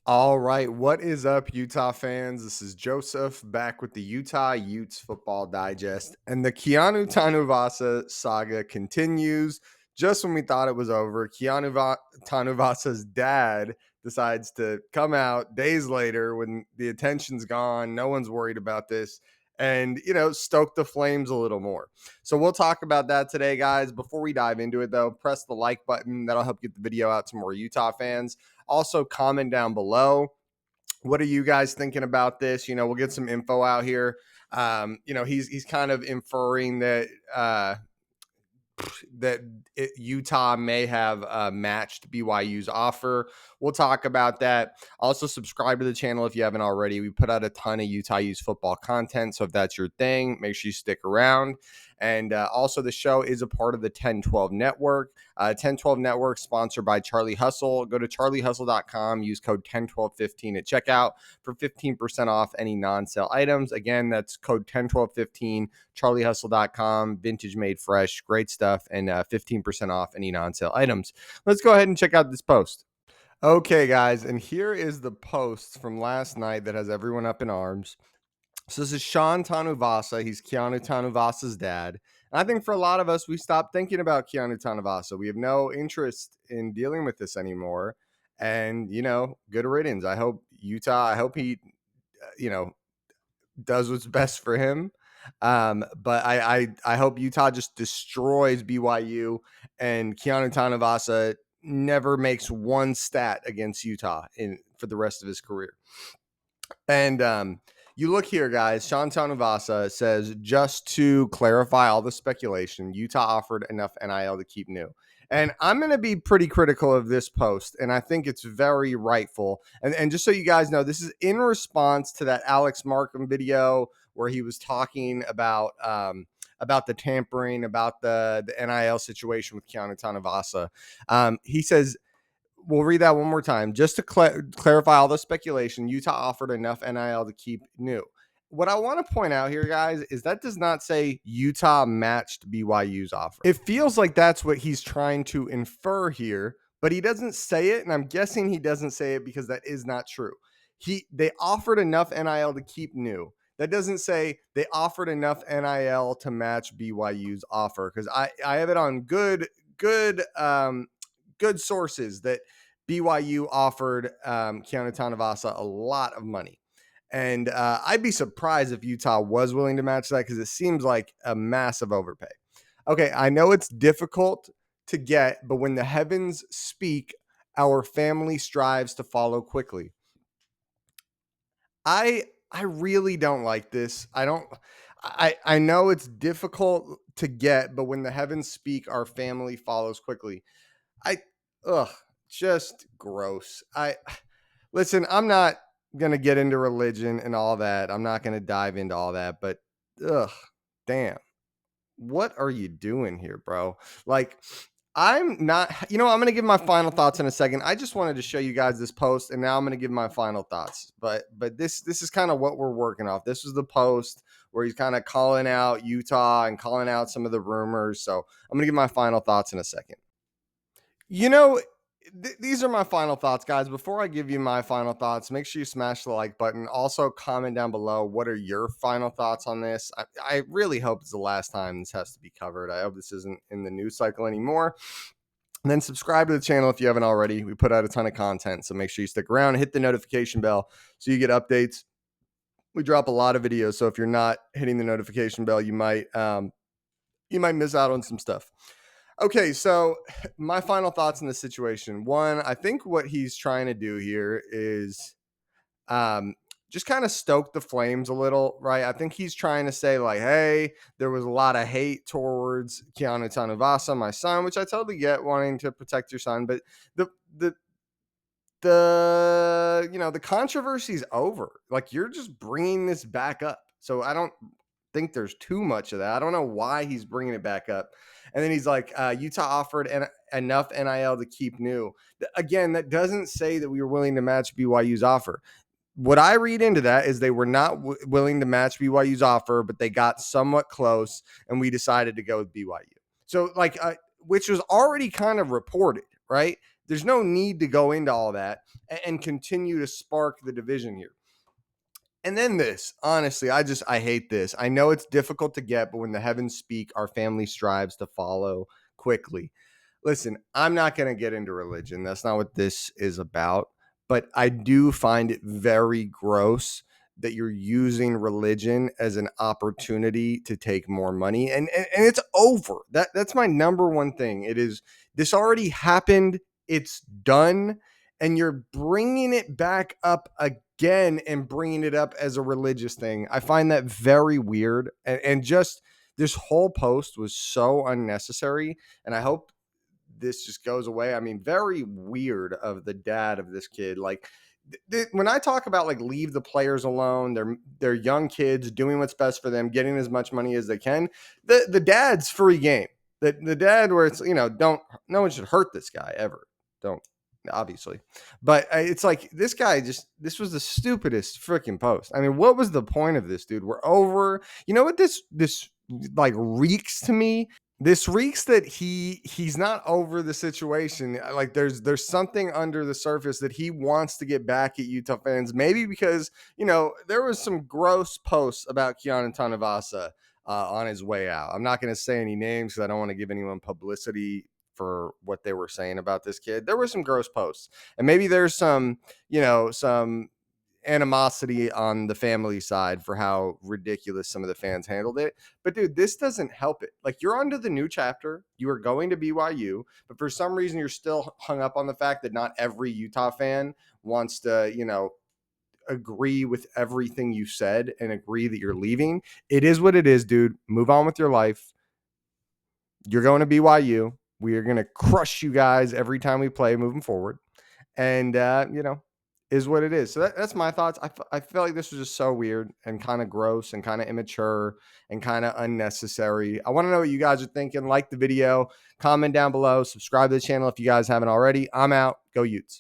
All right, what is up, Utah fans? This is Joseph back with the Utah Utes Football Digest, and the Keanu Tanuvasa saga continues. Just when we thought it was over, Tanuvasa's dad decides to come out days later when the attention's gone, no one's worried about this, and stoke the flames a little more. So we'll talk about that today, guys. Before we dive into it, though, press the like button. That'll help get the video out to more Utah fans. Also, comment down below. What are you guys thinking about this? We'll get some info out here. He's kind of inferring that Utah may have matched BYU's offer. We'll talk about that. Also, subscribe to the channel if you haven't already. We put out a ton of Utah youth football content, so if that's your thing, make sure you stick around. And also, the show is a part of the 1012 Network. 1012 Network, sponsored by Charlie Hustle. Go to charliehustle.com, use code 101215 at checkout for 15% off any non-sale items. Again, that's code 101215, charliehustle.com, vintage made fresh, great stuff, and 15% off any non-sale items. Let's go ahead and check out this post. Okay, guys, and here is the post from last night that has everyone up in arms. So this is Sean Tanuvasa. He's Keanu Tanuvasa's dad. And I think for a lot of us, we stopped thinking about Keanu Tanuvasa. We have no interest in dealing with this anymore. And, good riddance. I hope I hope he, does what's best for him. But I hope Utah just destroys BYU and Keanu Tanuvasa never makes one stat against Utah for the rest of his career. And you look here, guys. Sean Tanuvasa says, just to clarify all the speculation, Utah offered enough NIL to keep New. And I'm going to be pretty critical of this post, and I think it's very rightful. And just so you guys know, this is in response to that Alex Markham video where he was talking about the tampering, about the NIL situation with Keanu Tanuvasa. He says, we'll read that one more time. Just to clarify all the speculation, Utah offered enough NIL to keep New. What I want to point out here, guys, is that does not say Utah matched BYU's offer. It feels like that's what he's trying to infer here, but he doesn't say it, and I'm guessing he doesn't say it because that is not true. They offered enough NIL to keep New. That doesn't say they offered enough NIL to match BYU's offer, because I have it on good sources that BYU offered Keanu Tanuvasa a lot of money. And I'd be surprised if Utah was willing to match that, because it seems like a massive overpay. Okay, I know it's difficult to get, but when the heavens speak, our family strives to follow quickly. I really don't like this. I know it's difficult to get, but when the heavens speak, our family follows quickly. Just gross. Listen, I'm not gonna get into religion and all that. I'm not gonna dive into all that, but damn. What are you doing here, bro? Like, I'm not, I'm going to give my final thoughts in a second. I just wanted to show you guys this post, and now I'm going to give my final thoughts. But this is kind of what we're working off. This was the post where he's kind of calling out Utah and calling out some of the rumors. So I'm going to give my final thoughts in a second. These are my final thoughts, guys. Before I give you my final thoughts, make sure you smash the like button. Also, comment down below, what are your final thoughts on this? I really hope it's the last time this has to be covered. I hope this isn't in the news cycle anymore. And then subscribe to the channel if you haven't already. We put out a ton of content, so make sure you stick around. Hit the notification bell so you get updates. We drop a lot of videos, so if you're not hitting the notification bell, you might miss out on some stuff. Okay, so my final thoughts in this situation. One, I think what he's trying to do here is just kind of stoke the flames a little, right? I think he's trying to say, like, hey, there was a lot of hate towards Keanu Tanuvasa, my son, which I totally get, wanting to protect your son, but the controversy's over. Like, you're just bringing this back up. So I don't think there's too much of that. I don't know why he's bringing it back up. And then he's like, Utah offered enough NIL to keep New. Again, that doesn't say that we were willing to match BYU's offer. What I read into that is they were not willing to match BYU's offer, but they got somewhat close, and we decided to go with BYU. So, which was already kind of reported, right? There's no need to go into all that and continue to spark the division here. And then this, honestly, I hate this. I know it's difficult to get, but when the heavens speak, our family strives to follow quickly. Listen, I'm not going to get into religion. That's not what this is about. But I do find it very gross that you're using religion as an opportunity to take more money. And it's over. That's my number one thing. It is, this already happened. It's done. And you're bringing it back up again and bringing it up as a religious thing. I find that very weird. And just this whole post was so unnecessary. And I hope this just goes away. I mean, very weird of the dad of this kid. Like, when I talk about like leave the players alone, they're young kids doing what's best for them, getting as much money as they can. The dad's free game. The dad where it's, don't, no one should hurt this guy ever. Don't, obviously, but it's like this guy this was the stupidest freaking post. I mean, what was the point of this, dude? We're over. You know what this like reeks to me? This reeks that he's not over the situation. Like there's something under the surface that he wants to get back at Utah fans. Maybe because there was some gross posts about Keanu Tanavasa on his way out. I'm not going to say any names because I don't want to give anyone publicity for what they were saying about this kid. There were some gross posts, and maybe there's some some animosity on the family side for how ridiculous some of the fans handled it. But dude, this doesn't help it. Like, you're onto the new chapter. You are going to BYU, but for some reason you're still hung up on the fact that not every Utah fan wants to, agree with everything you said and agree that you're leaving. It is what it is, dude. Move on with your life. You're going to BYU. We are going to crush you guys every time we play moving forward. And, is what it is. So that's my thoughts. I feel like this was just so weird and kind of gross and kind of immature and kind of unnecessary. I want to know what you guys are thinking. Like the video, comment down below, subscribe to the channel if you guys haven't already. I'm out. Go Utes.